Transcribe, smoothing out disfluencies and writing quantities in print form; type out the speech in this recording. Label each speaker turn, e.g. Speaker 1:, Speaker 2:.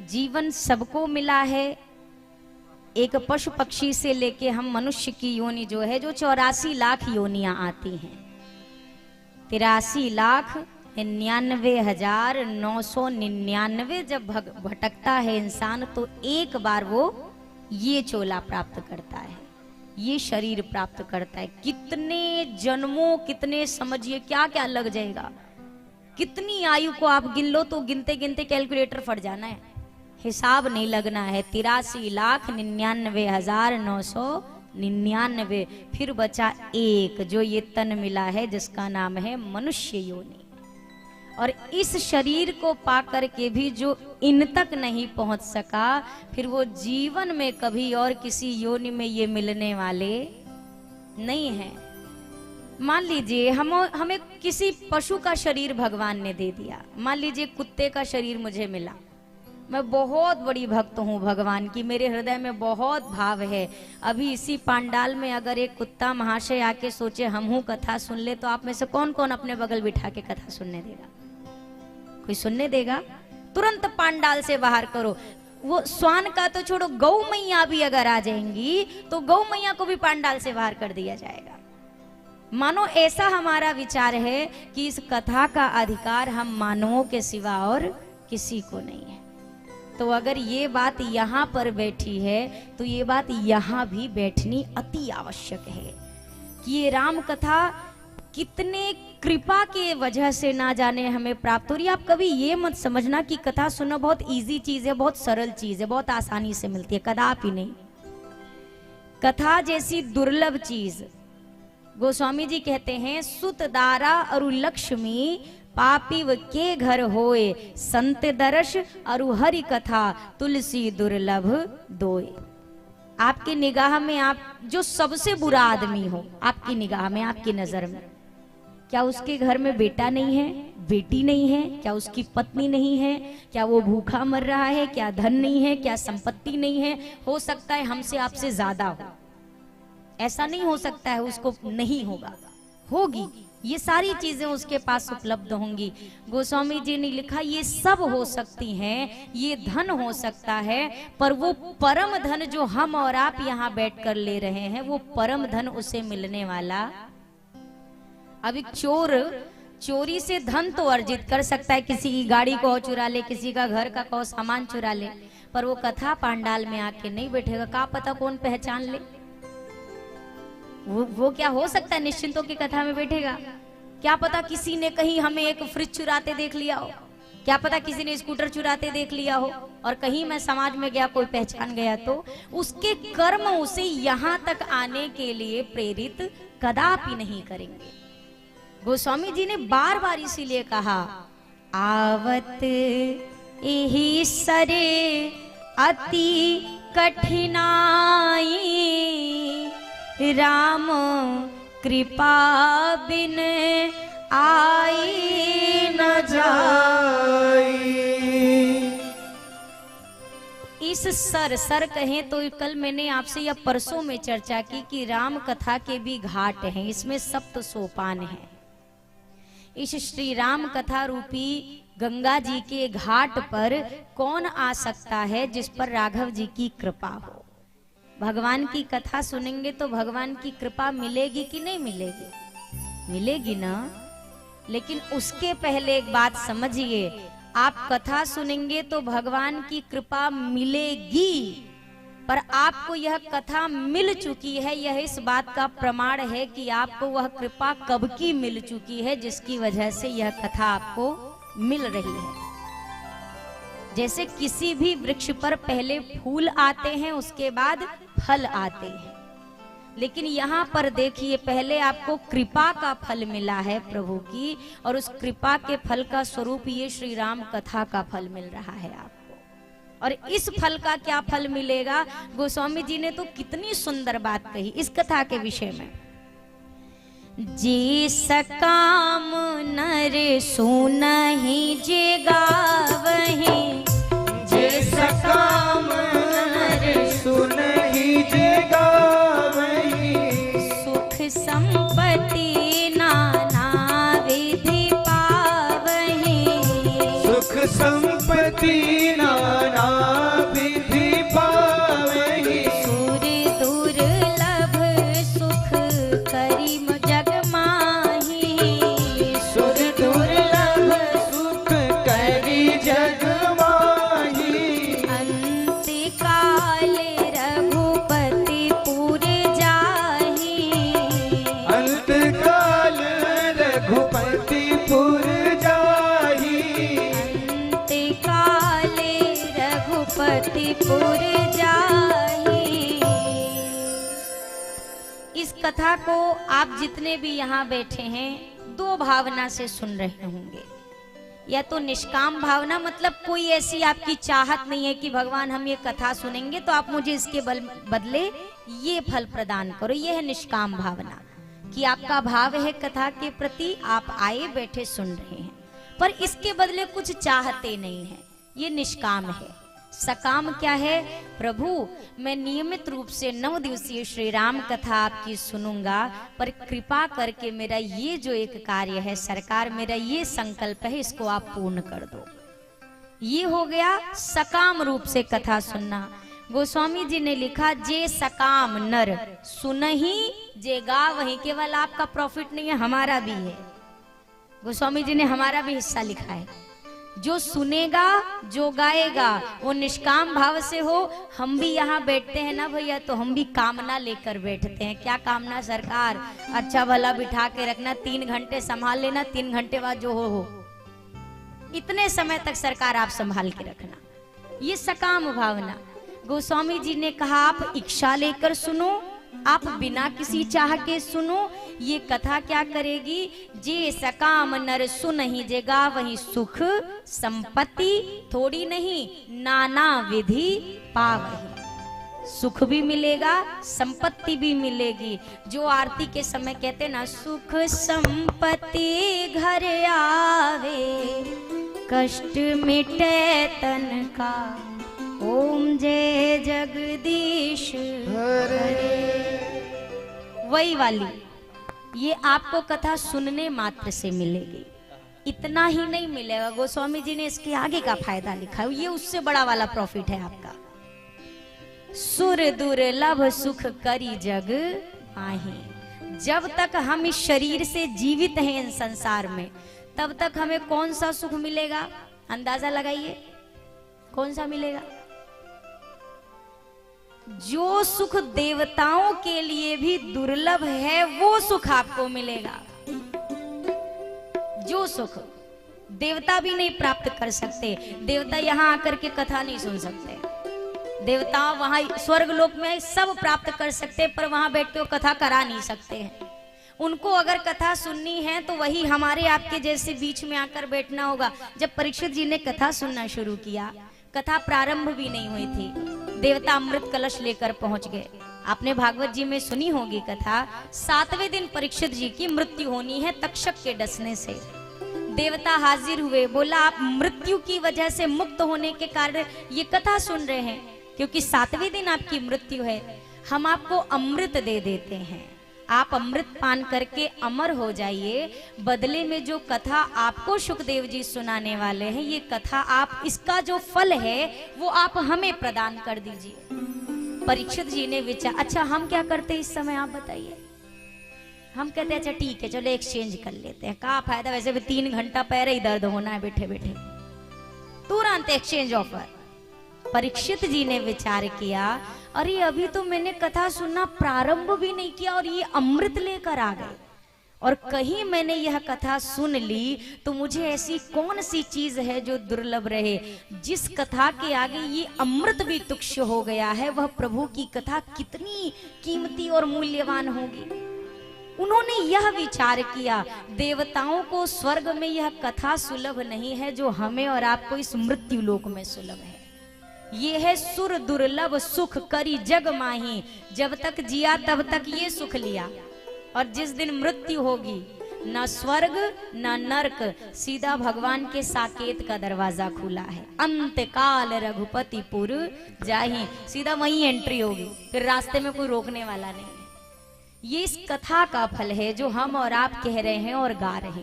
Speaker 1: जीवन सबको मिला है, एक पशु पक्षी से लेके हम मनुष्य की योनि जो है, जो 84 लाख योनियां आती हैं, 83,99,999 जब भटकता है इंसान, तो एक बार वो ये चोला प्राप्त करता है, ये शरीर प्राप्त करता है। कितने जन्मों, कितने समझिए क्या क्या लग जाएगा, कितनी आयु को आप गिन लो तो गिनते गिनते कैलकुलेटर फट जाना है, हिसाब नहीं लगना है। 83,99,999, फिर बचा एक, जो ये तन मिला है जिसका नाम है मनुष्य योनि। और इस शरीर को पाकर के भी जो इन तक नहीं पहुंच सका, फिर वो जीवन में कभी और किसी योनि में ये मिलने वाले नहीं है। मान लीजिए हमें किसी पशु का शरीर भगवान ने दे दिया, मान लीजिए कुत्ते का शरीर मुझे मिला, मैं बहुत बड़ी भक्त हूँ भगवान की, मेरे हृदय में बहुत भाव है। अभी इसी पांडाल में अगर एक कुत्ता महाशय आके सोचे हम हूँ कथा सुन ले, तो आप में से कौन कौन अपने बगल बिठा के कथा सुनने देगा? कोई सुनने देगा? तुरंत पांडाल से बाहर करो। वो स्वान का तो छोड़ो, गौ मैया भी अगर आ जाएंगी तो गौ मैया को भी पांडाल से बाहर कर दिया जाएगा। मानो ऐसा हमारा विचार है कि इस कथा का अधिकार हम मानवों के सिवा और किसी को नहीं है। तो अगर ये बात यहाँ पर बैठी है तो ये बात यहाँ भी बैठनी अति आवश्यक है कि ये राम कथा कितने कृपा के वजह से ना जाने हमें प्राप्त हो रही है। आप कभी ये मत समझना कि कथा सुनना बहुत इजी चीज है, बहुत सरल चीज है, बहुत आसानी से मिलती है, कदापि नहीं। कथा जैसी दुर्लभ चीज, गोस्वामी जी कहते हैं, सुत दारा अरु लक्ष्मी पापीव के घर होए, संत दर्श अरु हरि कथा तुलसी दुर्लभ दोए। आपकी निगाह में आप जो सबसे बुरा आदमी हो, आपकी निगाह में, आपकी नजर में, क्या उसके घर में बेटा नहीं है, बेटी नहीं है? क्या उसकी पत्नी नहीं है? क्या वो भूखा मर रहा है? क्या धन नहीं है? क्या संपत्ति नहीं है? हो सकता है हमसे आपसे ज्यादा हो, ऐसा नहीं हो सकता है उसको नहीं होगा, होगी। ये सारी चीजें उसके पास उपलब्ध होंगी। गोस्वामी जी ने लिखा ये सब हो सकती हैं, ये धन हो सकता है, पर वो परम धन जो हम और आप यहाँ बैठकर ले रहे हैं, वो परम धन उसे मिलने वाला। अब एक चोर चोरी से धन तो अर्जित कर सकता है, किसी की गाड़ी को चुरा ले, किसी का घर का कोई सामान चुरा ले, पर वो कथा पांडाल में आके नहीं बैठेगा। क्या पता कौन पहचान ले, वो क्या हो सकता है निश्चिंतों की कथा में बैठेगा? क्या पता किसी ने कहीं हमें एक फ्रिज चुराते देख लिया हो, क्या पता किसी ने स्कूटर चुराते देख लिया हो, और कहीं मैं समाज में गया कोई पहचान गया, तो उसके कर्म उसे यहाँ तक आने के लिए प्रेरित कदापि नहीं करेंगे। गोस्वामी जी ने बार बार इसीलिए कहा, आवत एही सरे अति कठिनाई, राम कृपा बिन आई न जाई। इस सर कहें तो कल मैंने आपसे या परसों में चर्चा की कि राम कथा के भी घाट हैं, इसमें सप्त सोपान हैं। इस श्री राम कथा रूपी गंगा जी के घाट पर कौन आ सकता है जिस पर राघव जी की कृपा हो? भगवान की कथा सुनेंगे तो भगवान की कृपा मिलेगी कि नहीं मिलेगी? मिलेगी ना। लेकिन उसके पहले एक बात समझिए, आप कथा सुनेंगे तो भगवान की कृपा मिलेगी, पर आपको यह कथा मिल चुकी है, यह इस बात का प्रमाण है कि आपको वह कृपा कब की मिल चुकी है जिसकी वजह से यह कथा आपको मिल रही है। जैसे किसी भी वृक्ष पर पहले फूल आते हैं, उसके बाद फल आते हैं, लेकिन यहाँ पर देखिए पहले आपको कृपा का फल मिला है प्रभु की, और उस कृपा के फल का स्वरूप ये श्री राम कथा का फल मिल रहा है आपको। और इस फल का क्या फल मिलेगा? गोस्वामी जी ने तो कितनी सुंदर बात कही इस कथा के विषय में। जे सकाम नर सुनहि जे गावहि,
Speaker 2: जे सकाम नर सुनहि जे गावहि,
Speaker 1: सुख संपत्ति नाना विधि पावहि,
Speaker 2: सुख संपत्ति नाना
Speaker 1: संपत्तिपुर जाहि। इस कथा को आप जितने भी यहाँ बैठे हैं दो भावना से सुन रहे होंगे। या तो निष्काम भावना, मतलब कोई ऐसी आपकी चाहत नहीं है कि भगवान हम ये कथा सुनेंगे तो आप मुझे इसके बदले ये फल प्रदान करो, ये है निष्काम भावना, कि आपका भाव है कथा के प्रति, आप आए बैठे सुन रहे हैं पर इसके बदले कुछ चाहते नहीं है, ये निष्काम है। सकाम क्या है? प्रभु मैं नियमित रूप से 9 दिवसीय श्री राम कथा आपकी सुनूंगा, पर कृपा करके मेरा ये जो एक कार्य है सरकार, मेरा ये संकल्प है, इसको आप पूर्ण कर दो। ये हो गया सकाम रूप से कथा सुनना। गोस्वामी जी ने लिखा, जे सकाम नर सुनहि जे गावहि। केवल आपका प्रॉफिट नहीं है, हमारा भी है। गोस्वामी जी ने हमारा भी हिस्सा लिखा है। जो सुनेगा, जो गाएगा, वो निष्काम भाव से हो। हम भी यहाँ बैठते हैं ना भैया, तो हम भी कामना लेकर बैठते हैं। क्या कामना? सरकार अच्छा भला बिठा के रखना, 3 घंटे संभाल लेना, 3 घंटे बाद जो हो। इतने समय तक सरकार आप संभाल के रखना, ये सकाम भावना। गोस्वामी जी ने कहा आप इच्छा लेकर सुनो, आप बिना किसी चाह के सुनो। ये कथा क्या करेगी? जे सकाम नर सुनहि जे गावहि सुख संपत्ति, थोड़ी नहीं नाना विधि पावहि। सुख भी मिलेगा, संपत्ति भी मिलेगी। जो आरती के समय कहते ना, सुख संपत्ति घर आवे, कष्ट मिटे तन का, ओम जय जगदीश हरे। वही वाली ये आपको कथा सुनने मात्र से मिलेगी। इतना ही नहीं मिलेगा, गोस्वामी जी ने इसके आगे का फायदा लिखा है, ये उससे बड़ा वाला प्रॉफिट है आपका। सुर दुर्लभ सुख करी जग माही। जब तक हम इस शरीर से जीवित हैं इन संसार में, तब तक हमें कौन सा सुख मिलेगा? अंदाजा लगाइए, कौन सा मिलेगा? जो सुख देवताओं के लिए भी दुर्लभ है वो सुख आपको मिलेगा। जो सुख देवता भी नहीं प्राप्त कर सकते। देवता यहाँ आकर के कथा नहीं सुन सकते। देवता वहां स्वर्ग लोक में सब प्राप्त कर सकते, पर वहां बैठ के वो कथा करा नहीं सकते हैं। उनको अगर कथा सुननी है तो वही हमारे आपके जैसे बीच में आकर बैठना होगा। जब परीक्षित जी ने कथा सुनना शुरू किया, कथा प्रारंभ भी नहीं हुई थी, देवता अमृत कलश लेकर पहुंच गए। आपने भागवत जी में सुनी होगी कथा। 7वें दिन परीक्षित जी की मृत्यु होनी है तक्षक के डसने से। देवता हाजिर हुए, बोला आप मृत्यु की वजह से मुक्त होने के कारण ये कथा सुन रहे हैं, क्योंकि 7वें दिन आपकी मृत्यु है। हम आपको अमृत दे देते हैं, आप अमृत पान करके अमर हो जाइए। बदले में जो कथा आपको शुकदेव जी सुनाने वाले हैं, ये कथा आप, इसका जो फल है वो आप हमें प्रदान कर दीजिए। परीक्षित जी ने विचार, अच्छा हम क्या करते इस समय आप बताइए? हम कहते हैं अच्छा ठीक है चलो एक्सचेंज कर लेते हैं, क्या फायदा, वैसे भी 3 घंटा पैर ही दर्द होना है बैठे बैठे, तुरंत एक्सचेंज ऑफर। परीक्षित जी ने विचार किया, अरे अभी तो मैंने कथा सुनना प्रारंभ भी नहीं किया और ये अमृत लेकर आ गए, और कहीं मैंने यह कथा सुन ली तो मुझे ऐसी कौन सी चीज है जो दुर्लभ रहे? जिस कथा के आगे ये अमृत भी तुक्ष हो गया है, वह प्रभु की कथा कितनी कीमती और मूल्यवान होगी। उन्होंने यह विचार किया, देवताओं को स्वर्ग में यह कथा सुलभ नहीं है जो हमें और आपको इस मृत्यु लोक में सुलभ है। ये है सुर दुर्लभ सुख करी जग माही। जब तक जिया तब तक ये सुख लिया, और जिस दिन मृत्यु होगी न स्वर्ग न नरक, सीधा भगवान के साकेत का दरवाजा खुला है। अंत काल रघुपतिपुर जाहि, सीधा वहीं एंट्री होगी, फिर रास्ते में कोई रोकने वाला नहीं। ये इस कथा का फल है जो हम और आप कह रहे हैं और गा रहे हैं।